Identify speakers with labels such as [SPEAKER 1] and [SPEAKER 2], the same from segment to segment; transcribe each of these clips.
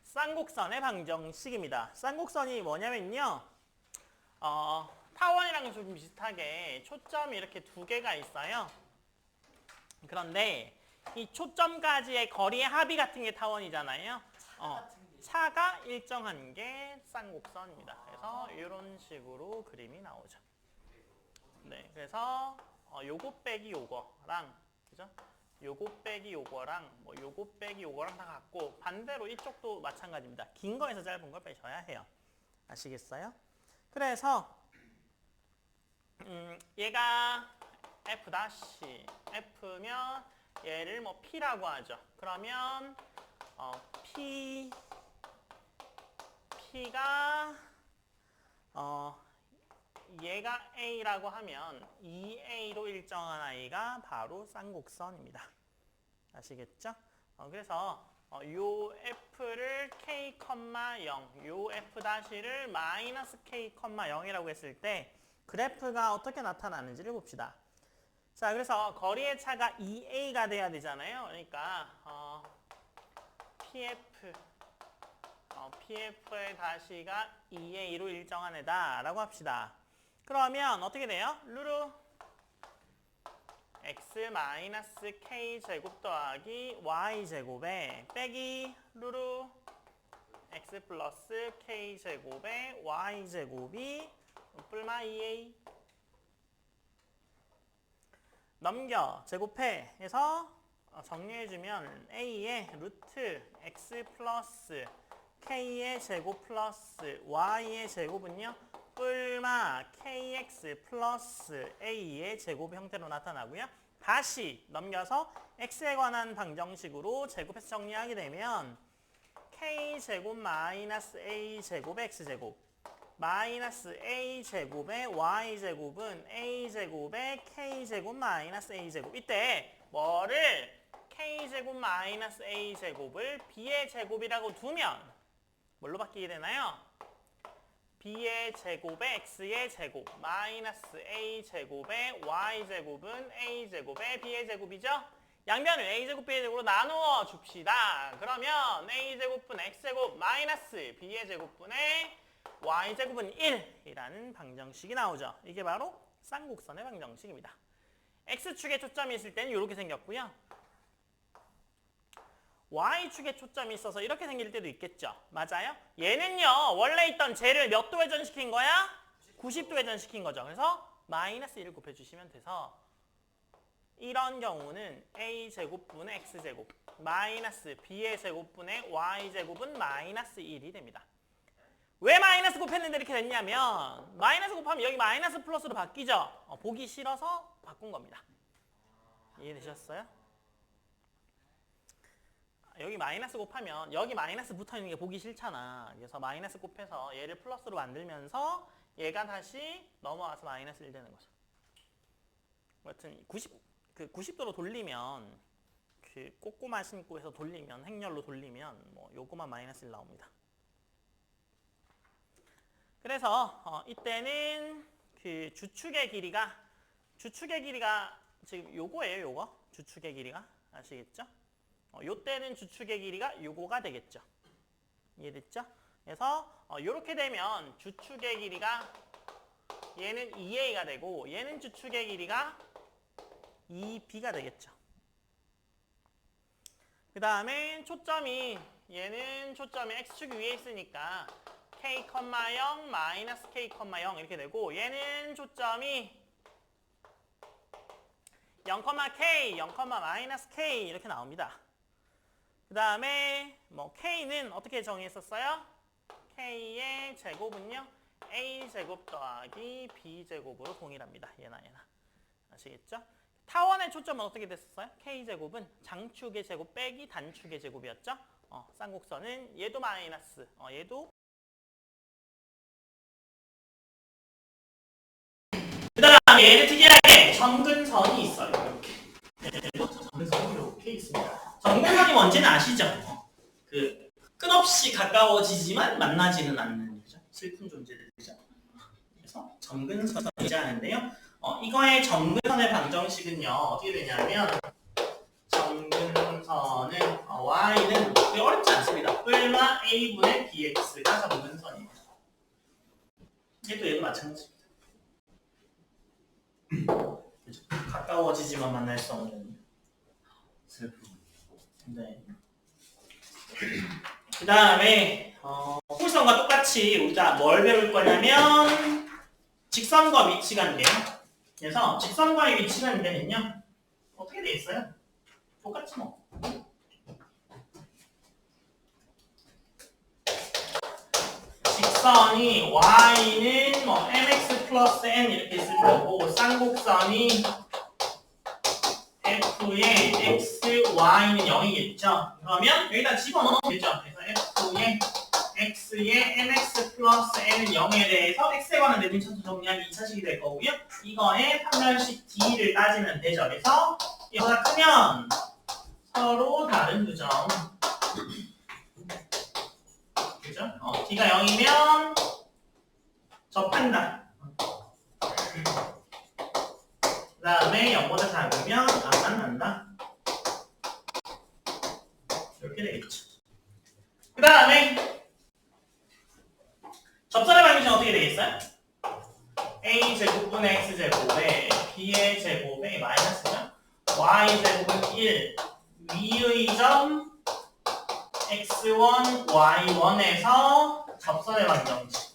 [SPEAKER 1] 쌍곡선의 방정식입니다. 쌍곡선이 뭐냐면요. 타원이랑 좀 비슷하게 초점이 이렇게 두 개가 있어요. 그런데 이 초점까지의 거리의 합이 같은 게 타원이잖아요. 차가 일정한 게 쌍곡선입니다. 그래서 이런 식으로 그림이 나오죠. 네, 그래서 요거 빼기 요거랑, 그죠? 요거 빼기 요거랑 요거 빼기 요거랑 다 같고, 반대로 이쪽도 마찬가지입니다. 긴 거에서 짧은 걸 빼셔야 해요. 아시겠어요? 그래서 얘가 F 다시 F면 얘를 뭐 P라고 하죠. 그러면 P가 얘가 A라고 하면 2A로 일정한 I가 바로 쌍곡선입니다. 아시겠죠? 그래서 요 F를 K, 0, 요 F 다시를 마이너스 K, 0이라고 했을 때 그래프가 어떻게 나타나는지를 봅시다. 자, 그래서 거리의 차가 2A가 돼야 되잖아요. 그러니까 PF의 다시가 2A로 일정한 애다라고 합시다. 그러면 어떻게 돼요? 루루 x-k 제곱 더하기 y 제곱에 빼기 루루 x 플러스 k 제곱에 y 제곱이 뿔마 2a 넘겨 제곱해 해서 정리해주면 a의 루트 x 플러스 k의 제곱 플러스 y의 제곱은요 뿔마 kx 플러스 a의 제곱 형태로 나타나고요. 다시 넘겨서 x에 관한 방정식으로 제곱해서 정리하게 되면 k제곱 마이너스 a제곱의 x제곱 마이너스 a제곱의 y제곱은 a제곱의 k제곱 마이너스 a제곱. 이때 뭐를 k제곱 마이너스 a제곱을 b의 제곱이라고 두면 뭘로 바뀌게 되나요? b의 제곱에 x의 제곱 마이너스 a제곱에 y제곱은 a제곱에 b의 제곱이죠? 양변을 a제곱 b의 제곱으로 나누어 줍시다. 그러면 a제곱분 x제곱 마이너스 b의 제곱분의 y제곱은 1이라는 방정식이 나오죠. 이게 바로 쌍곡선의 방정식입니다. x축에 초점이 있을 때는 이렇게 생겼고요. y축에 초점이 있어서 이렇게 생길 때도 있겠죠. 맞아요? 얘는요. 원래 있던 쟤를 몇 도 회전시킨 거야? 90도 회전시킨 거죠. 그래서 마이너스 1을 곱해주시면 돼서 이런 경우는 a제곱분의 x제곱 마이너스 b의 제곱분의 y제곱은 마이너스 1이 됩니다. 왜 마이너스 곱했는데 이렇게 됐냐면 마이너스 곱하면 여기 마이너스 플러스로 바뀌죠. 보기 싫어서 바꾼 겁니다. 이해되셨어요? 여기 마이너스 곱하면 여기 마이너스 붙어있는 게 보기 싫잖아. 그래서 마이너스 곱해서 얘를 플러스로 만들면서 얘가 다시 넘어와서 마이너스 1 되는 거죠. 여튼 90도로 돌리면 그 꼬꼬마 신고 해서 돌리면 행렬로 돌리면 뭐 요거만 마이너스 1 나옵니다. 그래서 이때는 그 주축의 길이가 지금 요거예요. 요거 주축의 길이가 아시겠죠? 요때는 주축의 길이가 요거가 되겠죠. 이해됐죠? 그래서 요렇게 되면 주축의 길이가 얘는 2a가 되고 얘는 주축의 길이가 2b가 되겠죠. 그 다음에 얘는 초점이 x축 위에 있으니까 k, 0, 마이너스 k, 0 이렇게 되고 얘는 초점이 0,k, 0, 마이너스 k 이렇게 나옵니다. 그 다음에 뭐 k는 어떻게 정의했었어요? k의 제곱은요 a제곱 더하기 b제곱으로 동일합니다. 얘나 아시겠죠? 타원의 초점은 어떻게 됐었어요? k제곱은 장축의 제곱 빼기 단축의 제곱이었죠? 쌍곡선은 얘도 마이너스 얘도 그 다음에 얘를 특이하게 정근선이 있어요. 이렇게 정근선이 이렇게 있습니다. 정근선이 뭔지는 아시죠? 그 끝없이 가까워지지만 만나지는 않는 거죠. 슬픈 존재들이죠. 그래서 정근선을 의지하는데요. 이거의 정근선의 방정식은요. 어떻게 되냐면 정근선은 y는 어렵지 않습니다. 뿔마 a분의 bx가 잡는 선이에요. 얘도 마찬가지입니다. 가까워지지만 만날 수 없는 슬픔. 네. 그 다음에 풀선과 똑같이 우리가 뭘 배울 거냐면 직선과 위치관계요. 그래서 직선과의 위치관계는요 어떻게 돼 있어요? 똑같지 뭐. 직선이 y는 뭐 mx 플러스 n 이렇게 있을 거고 쌍곡선이 f의 x, y는 0이겠죠. 그러면 여기다 집어넣으면 되죠. 그래서 f의 x의 mx 플러스 n은 0에 대해서 x에 관한 내분차수 정리하면 2차식이 될 거고요. 이거에 판별식 d를 따지면 되죠. 그래서 이거가 크면 서로 다른 부정. 그죠? d가 0이면 접한다. 그 다음에 0보다 작으면 안 만난다. 이렇게 되겠죠. 그 다음에 접선의 방정식은 어떻게 되겠어요? a제곱분의 x제곱에 b의 제곱에 마이너스죠. y제곱은 1 위의 점 x1, y1에서 접선의 방정식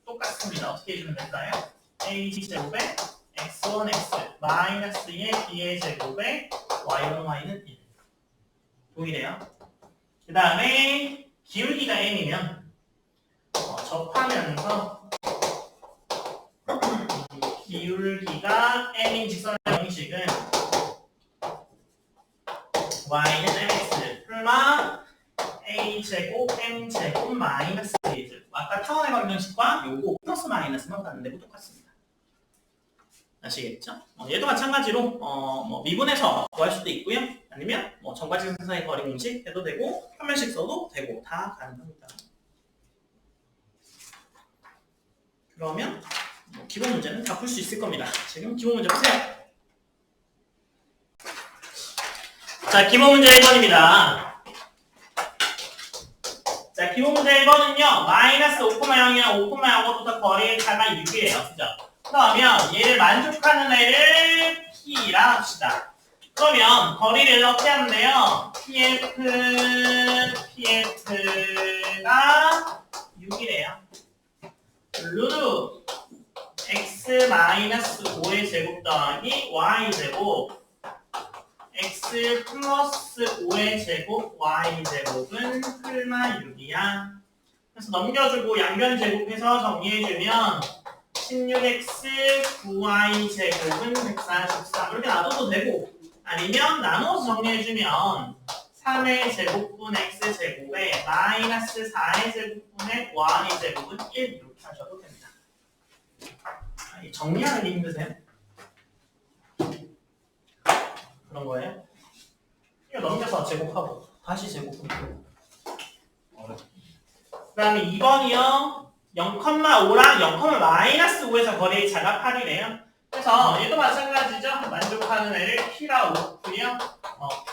[SPEAKER 1] 똑같습니다. 어떻게 해주면 될까요? a제곱에 x1, x 마이너스의 b의 제곱에 y1, y는 1 동일해요. 그 다음에 기울기가 n이면 접하면서 기울기가 n인 직선의 방식은 y는 mx 플마 a제곱 m제곱 마이너스 a제곱. 아까 타원의 방정식과 요거 플러스 마이너스만 봤는데 똑같습니다. 아시겠죠? 얘도 마찬가지로 뭐 미분해서 구할 수도 있고요. 아니면 뭐 정과직선상의 거리 공식 해도 되고 판별식 써도 되고 다 가능합니다. 그러면 기본 문제는 다 풀 수 있을 겁니다. 지금 기본 문제 보세요. 자, 기본 문제 1번입니다. 자, 기본 문제 1번은요. 마이너스 5,0이랑 5,0부터 거리의 차가 6이에요. 그죠? 그러면 얘를 만족하는 애를 P라 합시다. 그러면 거리를 어떻게 하면 돼요? PF가 6이래요. 루트 x-5의 제곱 더하기 y제곱 x 플러스 5의 제곱 y제곱은 풀마 6이야. 그래서 넘겨주고 양변 제곱해서 정리해주면 16x 9y 제곱은 143 이렇게 놔둬도 되고 아니면 나눠서 정리해주면 3의 제곱분 x 제곱에 마이너스 4의 제곱분의 y 제곱은 1 이렇게 하셔도 됩니다. 정리하는 게 힘드세요? 그런 거예요? 이거 넘겨서 제곱하고 다시 제곱하고 그 다음에 2번이요 0,5랑 0,-5에서 거리의 차가 8이래요. 그래서 얘도 마찬가지죠. 만족하는 애를 P라 놓고요.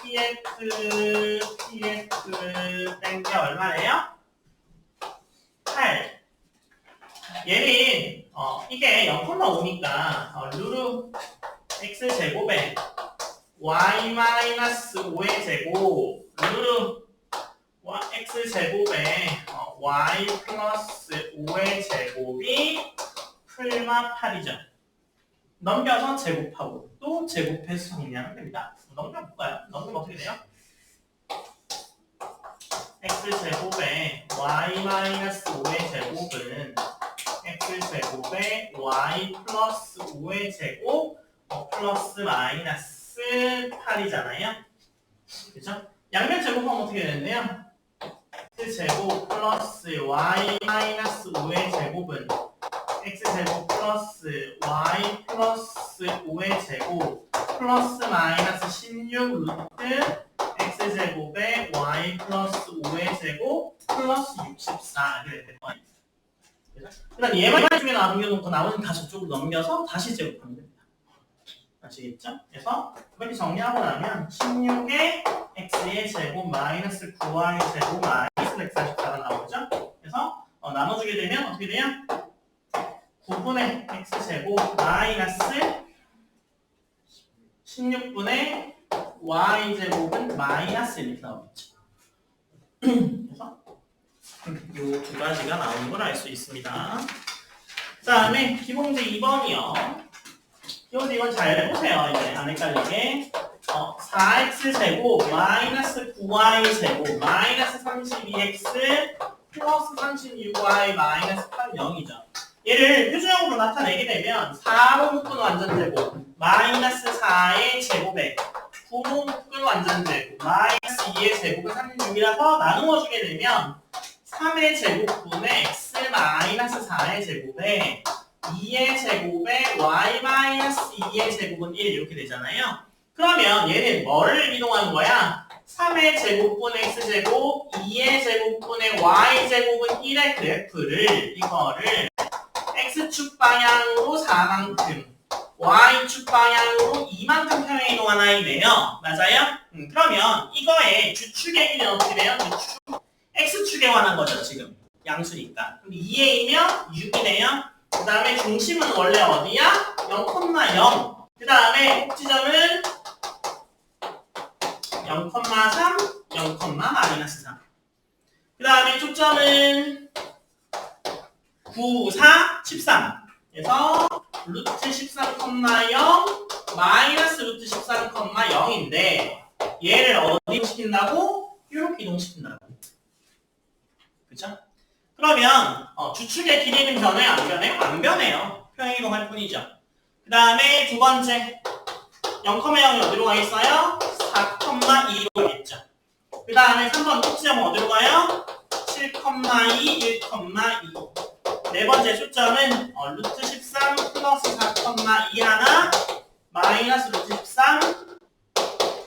[SPEAKER 1] PF 땡겨 얼마래요? 8. 얘는 이게 0,5니까 루트 x제곱에 y-5의 제곱 루트 x제곱에 y 플러스 5의 제곱이 풀마 8이죠. 넘겨서 제곱하고 또 제곱해서 정리하면 됩니다. 넘겨볼까요? 넘기면 어떻게 돼요? x제곱에 y-5의 제곱은 x제곱에 y 플러스 5의 제곱 플러스 마이너스 8이잖아요. 그죠? 양면 제곱하면 어떻게 되는데요? x제곱 플러스 y 마이너스 5의 제곱은 x제곱 플러스 y 플러스 5의 제곱 플러스 마이너스 16 루트 x제곱에 y 플러스 5의 제곱 플러스 64 이렇게 될 거예요. 그다음 얘만 중에 남겨놓고 나머지는 다 저쪽으로 넘겨서 다시 제곱하면 됩니다. 아시겠죠? 그래서 이렇게 정리하고 나면 16의 x의 제곱 마이너스 9y 제곱 마이너스 144가 나오죠? 그래서 나눠주게 되면 어떻게 돼요? 9분의 x제곱 마이너스 16분의 y제곱은 마이너스 이렇게 나오겠죠. 그래서 이 두 가지가 나오는 걸 알 수 있습니다. 그 다음에 기본문제 2번이요. 기본문제 2번 잘 보세요. 이제 안 헷갈리게. 4x제곱 마이너스 9y제곱 마이너스 32x 플러스 36y 마이너스 8 0이죠. 얘를 표준형으로 나타내게 되면 4로 묶은 완전제곱 마이너스 4의 제곱에 9로 묶은 완전제곱 마이너스 2의 제곱은 36이라서 나누어주게 되면 3의 제곱분의 x 마이너스 4의 제곱에 2의 제곱에 y 마이너스 2의 제곱은 1 이렇게 되잖아요. 그러면 얘는 뭐를 이동한 거야? 3의 제곱분의 x제곱, 2의 제곱분의 y제곱은 1의 그래프를 이거를 x축 방향으로 4만큼, y축 방향으로 2만큼 평행 이동한 아이네요. 맞아요? 그러면 이거의 주축의 길이는 어떻게 돼요? 주축 x축에 관한 거죠, 지금. 양수니까. 그럼 2a이면 6이네요. 그 다음에 중심은 원래 어디야? 0,0. 그 다음에 꼭지점은 0,3, 0,-3. 그 다음에 초점은 9, 4, 13. 그래서 루트 13,0 마이너스 루트 13,0인데 얘를 어디 이동시킨다고? 이렇게 이동시킨다고. 그쵸? 그러면 주축의 길이는 변해요? 안 변해요? 안 변해요. 평행 이동할 뿐이죠. 그 다음에 두 번째 0,0이 어디로 가 있어요? 4,2로 가겠죠. 그 다음에 3번 꼭지점은 어디로 가요? 7,2, 1,2. 네 번째 초점은 루트 13 플러스 4,2 하나 마이너스 루트 13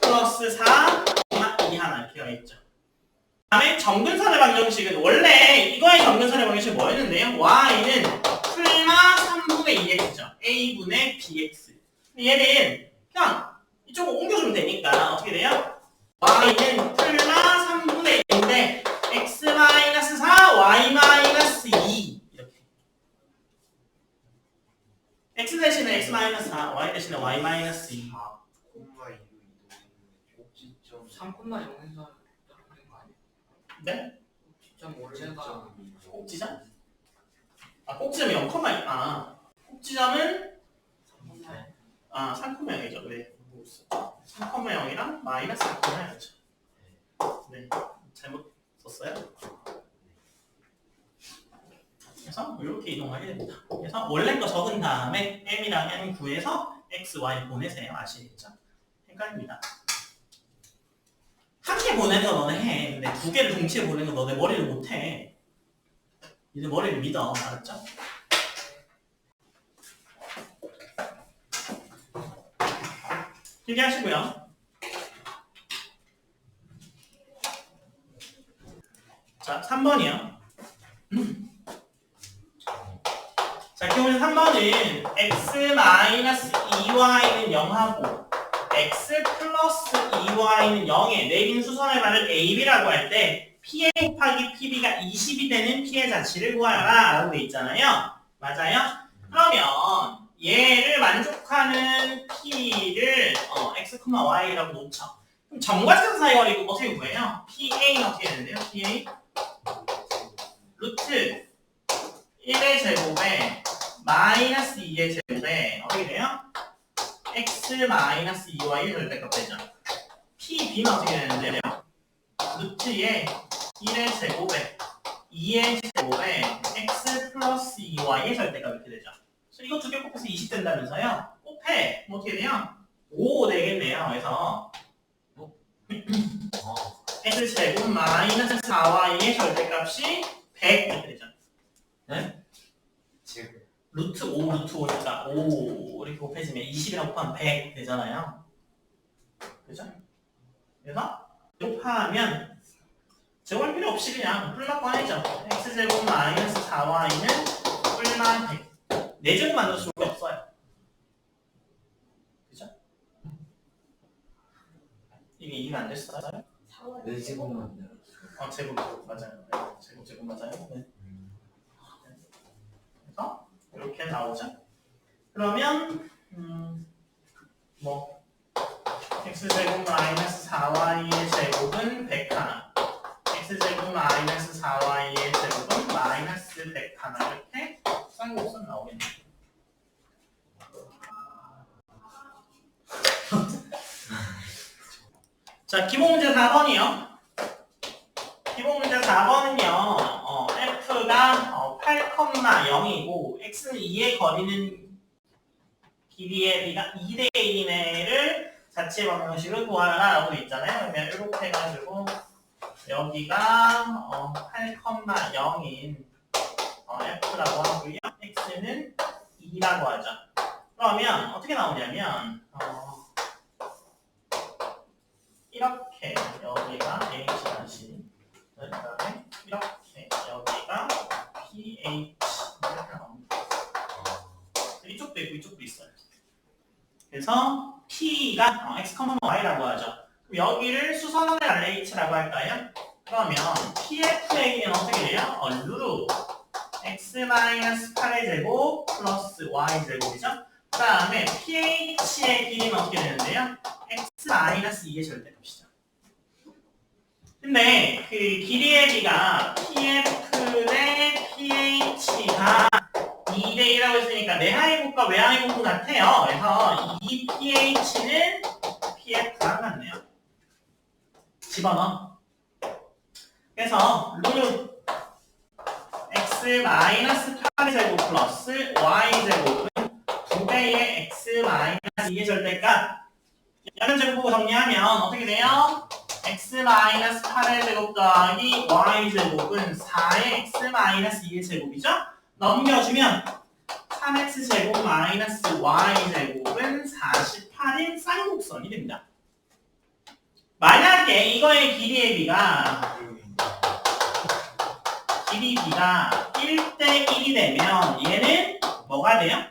[SPEAKER 1] 플러스 4,2 하나 이렇게 가있죠. 그 다음에 정근선의 방정식은 원래 이거의 정근선의 방정식은 뭐였는데요? y는 풀마 3분의 2x죠. a분의 bx. 얘는 그냥 이쪽으로 옮겨주면 되니까 어떻게 돼요? y는 풀마 3분의 1인데 x-4, y-2 이렇게. x 대신에 x-4, y 대신에 y-2.
[SPEAKER 2] 3,0에서
[SPEAKER 1] 네?
[SPEAKER 2] 꼭지점 원래가
[SPEAKER 1] 꼭지점? 꼭지점이 0, 꼭지점은 3,0이죠. 네. 3,0이랑 마이너스 4,0이죠. 네. 잘못 썼어요? 그래서 이렇게 이동하게 됩니다. 그래서 원래 거 적은 다음에 m이랑 m 구해서 x, y 보내세요. 아시겠죠? 헷갈립니다. 한 개 보내는 거 너네 해. 근데 두 개를 동시에 보내는 거 너네 머리를 못 해. 니네 머리를 믿어. 알았죠? 길게 하시고요. 자, 3번이요. 자, 기본 3번은 x-2y는 0하고 x 플러스 2y는 0에 내빈 수선의 말을 ab라고 할 때 pA 곱하기 pb가 20이 되는 p의 자치를 구하라 라고 돼 있잖아요. 맞아요? 그러면 얘를 만족하는 p를 x, y라고 놓죠. 그럼 점과 사이 거리 어떻게 구해요? pa는 어떻게 되는데요? pa 루트 1의 제곱에 마이너스 2의 제곱에 어떻게 돼요? x 마이너스 2y의 절대값 되죠. pb는 어떻게 되는데요? 루트에 1의 제곱에 2의 제곱에 x 플러스 2y의 절대값 이렇게 되죠. 그래서 이거 두 개 곱해서 20 된다면서요? 곱해. 뭐 어떻게 돼요? 5 되겠네요. 그래서 x 제곱 마이너스 4y의 절대값이 100 이렇게 되죠. 네? 루트 5, 루트 5니까 5 이렇게 곱해지면 20이랑 곱하면 100 되잖아요. 그죠? 그래서 곱하면 제곱할 필요 없이 그냥 뿔만 꺼내죠. x제곱 마이너스 4y는 뿔만 100. 4제곱 만들 수가 없어요. 그죠? 2가 안 됐어요?
[SPEAKER 2] 네 제곱만 돼요.
[SPEAKER 1] 제곱 맞아요. 네, 제곱 맞아요. 네. 그래서 이렇게 나오죠. 그러면 뭐 x제곱 마이너스 4y의 제곱은 101 x제곱 마이너스 4y의 제곱은 마이너스 101 이렇게 쌍곡선 나오겠네요. 자, 기본 문제 4번이요. 기본 문제 4번은요. f가 8,0이고 x는 2의 거리는 길이의 b가 2대 1인 애를 자체 방정식으로 구하라라고 있잖아요. 그러면 이렇게 해가지고 여기가 8,0인 f라고 하고요. x는 2라고 하죠. 그러면 어떻게 나오냐면 이렇게 여기가 h' 그다음에 이렇게 여기가 ph 이렇게 나옵니다. 이쪽도 있고 이쪽도 있어요. 그래서 p가 x, y라고 하죠. 그럼 여기를 수선의 RH라고 할까요? 그러면 pf는 어떻게 돼요? 루루 x-8의 제곱 플러스 y 제곱이죠. 그 다음에 pH의 길이는 어떻게 되는데요? x-2의 절대값이죠. 근데 그 길이의 비가 pf 대 pH가 2대 1이라고 했으니까 내항의 곱과 외항의 곱은 같아요. 그래서 이 pH는 pf랑 같네요. 집어넣어. 그래서 루트 x-8의 제곱 플러스 y 제곱은 2배의 x-2의 절대값. 양변 제곱 보고 정리하면 어떻게 돼요? x-8의 제곱 더하기 y 제곱은 4의 x-2의 제곱이죠? 넘겨주면 3x 제곱 마이너스 y 제곱은 48인 쌍곡선이 됩니다. 만약에 이거의 길이의 비가 길이 b가 1대 1이 되면 얘는 뭐가 돼요?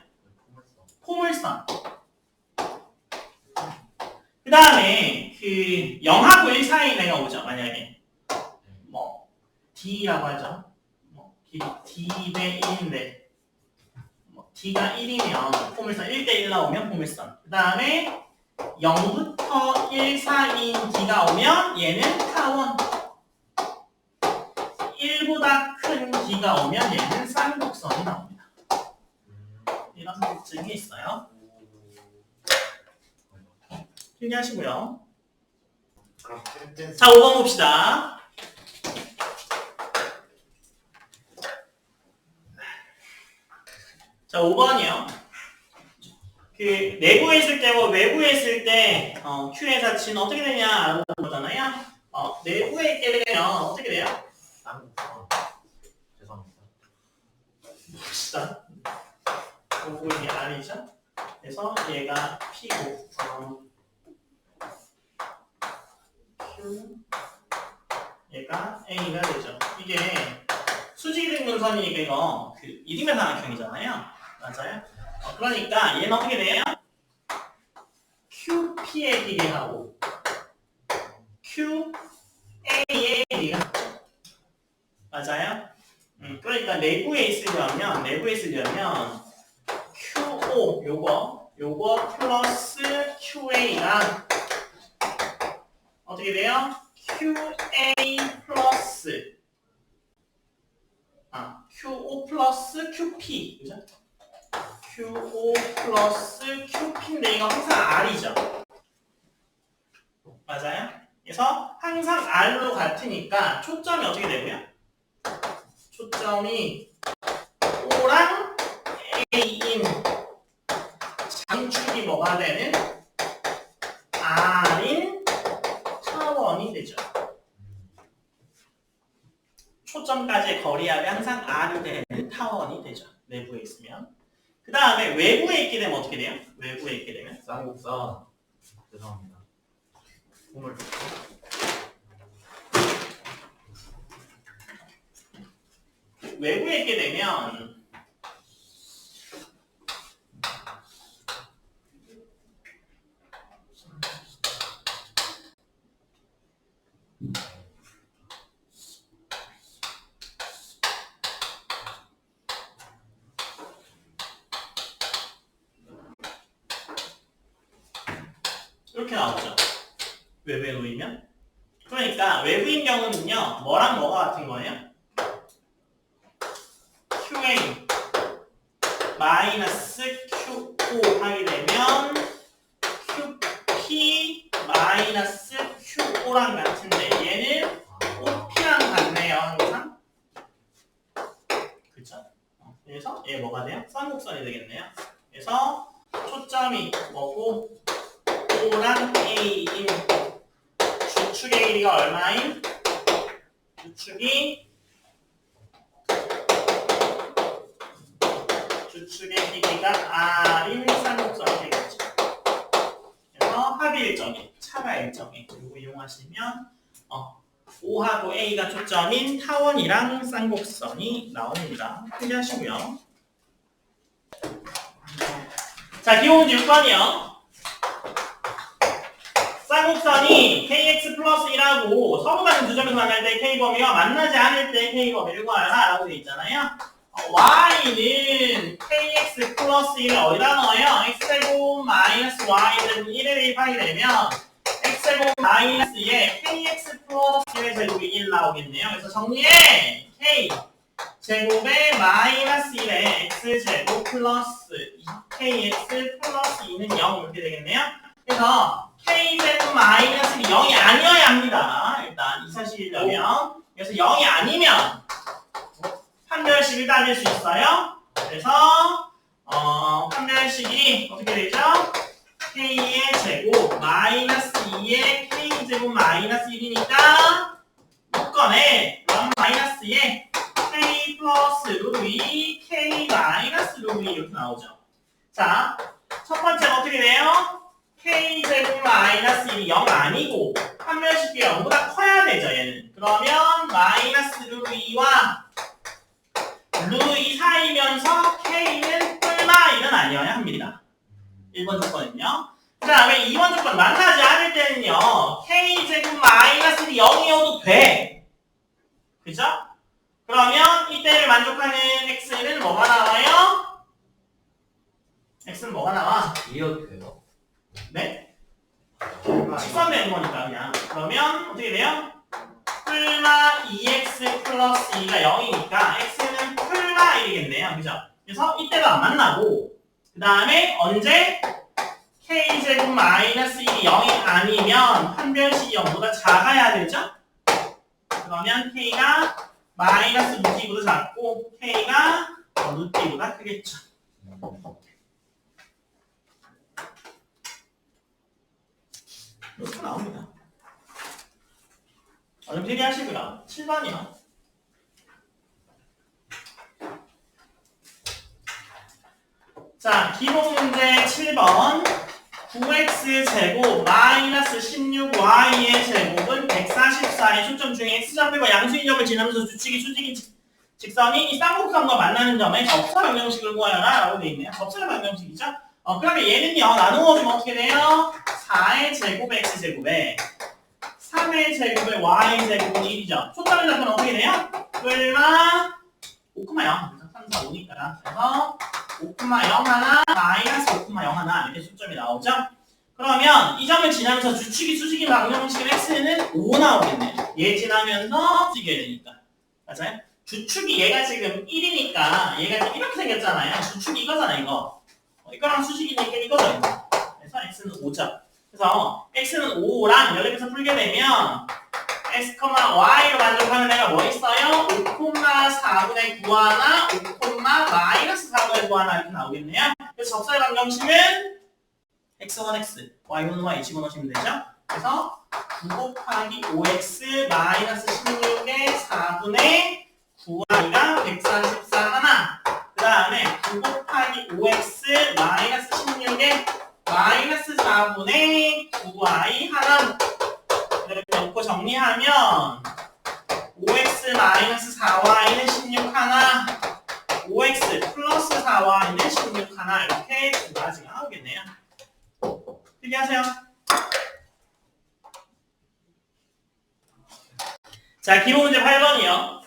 [SPEAKER 1] 포물선. 그 다음에 그 0하고 1 사이 내가 오죠. 만약에 뭐 d라고 하죠. 뭐 길이 d 대 1인데 뭐 d가 1이면 포물선 1대 1 나오면 포물선. 그 다음에 0부터 1 사이인 d가 오면 얘는 타원. 1보다 큰 d가 오면 얘는 쌍곡선이 나옵니다. 이런 특징이 있어요. 필기하시고요. 자, 5번 봅시다. 자, 5번이요. 그 내부에 있을 때고 외부에 있을 때 Q의 자치는 어떻게 되냐라는 거잖아요. 내부에 있게 되면 어떻게 돼요?
[SPEAKER 2] 죄송합니다.
[SPEAKER 1] 봅시다. 이게 R이죠. 그래서 얘가 P고 Q 얘가 A가 되죠. 이게 수직등분선이니까 이거 그 이등변삼각형이잖아요. 맞아요? 그러니까 얘는 어떻게 돼요? QP의 길이하고 QA의 길이가 맞아요? 그러니까 내부에 있으려면 QO 요거 플러스 QA가 어떻게 돼요? QA 플러스 QO 플러스 QP 그죠? QO 플러스 QP인데 이거 항상 R이죠. 맞아요? 그래서 항상 R로 같으니까 초점이 어떻게 되고요? 초점이 O랑 A인 장축이 뭐가 되는? R인 타원이 되죠. 초점까지의 거리압이 항상 R이 되는 타원이 되죠. 내부에 있으면. 그 다음에 외부에 있게 되면 어떻게 돼요? 외부에 있게 되면?
[SPEAKER 2] 쌍곡선. 죄송합니다.
[SPEAKER 1] 몸을 외부에 있게 되면 이렇게 나오죠. 외부에 놓이면. 그러니까 외부인 경우는요. 뭐랑 뭐가 같은 거예요? QA 마이너스 QO 하게 되면 QP 마이너스 QO랑 같은데 얘는 OP랑 같네요. 항상. 그쵸? 그래서 얘 뭐가 돼요? 쌍곡선이 되겠네요. 그래서 초점이 뭐고 O랑 A인 주축의 길이가 얼마인? 주축의 길이가 R인 쌍곡선이 되겠죠. 그래서 합의 일정이, 차가 일정이 그리고 이용하시면 O하고 A가 초점인 타원이랑 쌍곡선이 나옵니다. 표기하시고요. 자, 기호문제 6번이요. 쌍곡선이 kx 플러스 1하고 서로 다른 두 점에서 만날 때 k범위와 만나지 않을 때 k범위를 구하라 라고 되어 있잖아요. y는 kx 플러스 1을 어디다 넣어요? x제곱 마이너스 y제곱 1에 대입하게 되면 x제곱 마이너스에 kx 플러스 1의 제곱이 1 나오겠네요. 그래서 정리해! k 제곱에 마이너스 1에 x제곱 플러스 kx 플러스 2는 0 이렇게 되겠네요. 그래서 k제곱 마이너스 1이 0이 아니어야 합니다. 일단 이 사실이려면. 그래서 0이 아니면 판별식을 따질 수 있어요. 그래서 판별식이 어떻게 되죠? k의 제곱 마이너스 2의 k제곱 마이너스 1이니까 묶어내 0 마이너스에 k 플러스 루트 2 k 마이너스 루트 2 이렇게 나오죠. 자, 첫 번째는 어떻게 돼요? k제곱 마이너스 1이 0 아니고 판별식이 0보다 커야 되죠, 얘는. 그러면 마이너스 루트 2와 루트 2 사이면서 k는 뿔마 1은 아니어야 합니다. 1번 조건은요. 그 다음에 2번 조건 만나지 않을 때는요. k제곱 마이너스 1이 0이어도 돼. 그죠? 그러면 이때를 만족하는 x는 뭐가 나와요? x는 뭐가 나와?
[SPEAKER 2] 이어표요.
[SPEAKER 1] 네? 직선되는 거니까 그냥. 그러면 어떻게 돼요? 풀마 2x 플러스 2가 0이니까 x는 풀마 1이겠네요. 그죠? 그래서 이때도 안 만나고 그 다음에 언제? k제곱 마이너스 1이 0이 아니면 판별식이 0보다 작아야 되죠? 그러면 k가 마이너스 루트 2보다 작고 k가 루트 2보다 크겠죠. 이렇게 나옵니다. 얼른 필기하시고요. 7번이요. 자, 기본 문제 7번. 9x제곱 마이너스 16y의 제곱은 144의 초점 중에 x점과 양수인점을 지나면서 주축이 수직인 직선이 이 쌍곡선과 만나는 점에 접사 방정식을 구하여라 라고 되어 있네요. 접사 방정식이죠. 그러면 얘는요. 나누어주면 어떻게 돼요? 4의 제곱 x제곱에 3의 제곱에 y제곱은 1이죠. 초점을 잡으면 어떻게 돼요? 얼마? 5,0. 3, 4, 5니까. 그래서 5,0 하나, 마이너스 5,0 하나 이렇게 초점이 나오죠? 그러면 이 점을 지나면서 주축이 수직인 방정식의 x는 5 나오겠네요. 얘 지나면서 수직이 되니까. 맞아요? 주축이 얘가 지금 1이니까 얘가 지금 이렇게 생겼잖아요. 주축이 이거잖아, 이거. 이거랑 수직이니까 이거죠, 이거. 그래서 x는 5죠. 그래서 x는 5랑 연립해서 풀게 되면 x, y로 만족하는 애가 뭐 있어요? 5, 4분의 9 하나, 5, 마이너스 4분의 9 하나 이렇게 나오겠네요. 그래서 접사의 방정식은 x1, x, y1, y 집어넣으시면 되죠. 그래서 9 곱하기 5x 마이너스 16의 4분의 9y가 144 하나. 그 다음에 9 곱하기 5x 마이너스 16의 마이너스 4분의 9y 하나. 이렇게 놓고 정리하면 5x 마이너스 4y는 16 하나, 5x 플러스 4y는 16 하나 이렇게 두 가지가 나오겠네요. 필기하세요. 자, 기본 문제 8번이요.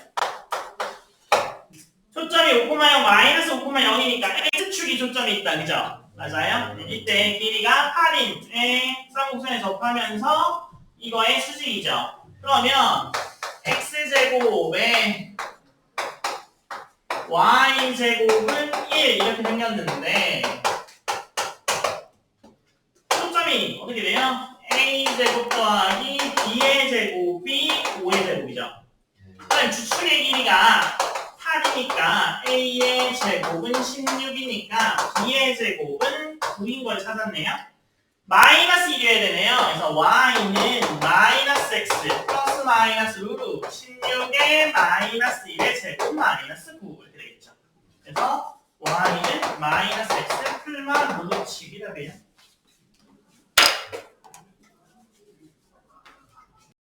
[SPEAKER 1] 초점이 5,0 마이너스 5,0이니까 x축이 초점이 있다, 그죠? 맞아요? 이때 길이가 8인의 쌍곡선에 접하면서 이거의 수직이죠. 그러면 x제곱에 y제곱은 1 이렇게 생겼는데 초점이 어떻게 돼요? a제곱 더하기 b의 제곱이 5의 제곱이죠. 그다음 주축의 길이가 8이니까 a의 제곱은 16이니까 b의 제곱은 9인 걸 찾았네요. 마이너스 1이어야 되네요. 그래서 y는 마이너스 x 플러스 마이너스 루트 16의 마이너스 1의 제곱 마이너스 9 이렇게 되겠죠. 그래서 y는 마이너스 x 풀만 루트 7이라 돼요.